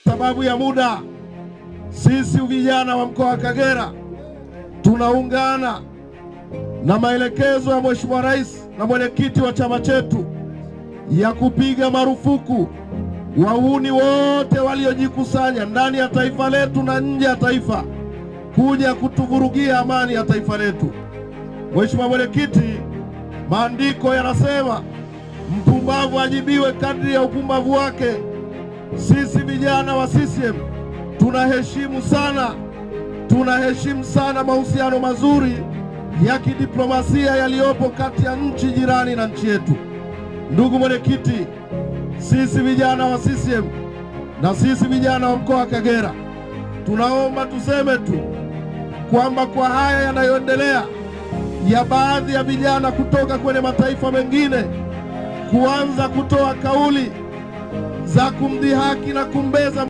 Sababu ya muda, sisi vijana wa mkoa wa Kagera tunaungana na maelekezo ya Mheshimiwa Rais na mwenyekiti wa chama chetu ya kupiga marufuku wahuni wote waliojikusanya ndani ya taifa letu na nje ya taifa kuja kutuvurugia amani ya taifa letu. Mheshimiwa mwenyekiti, maandiko yanasema mpumbavu ajibiwe kadri ya upumbavu wake. Sisi vijana wa CCM tunaheshimu sana mahusiano mazuri ya kidiplomasia yaliyopo kati ya nchi jirani na nchi yetu. Ndugu mwenyekiti, sisi vijana wa CCM na sisi vijana wa mkoa wa Kagera tunaomba tuseme tu kwamba kwa haya yanayoendelea ya baadhi ya vijana kutoka kwenye mataifa mengine kuanza kutoa kauli za kumdhihaki na kumbeza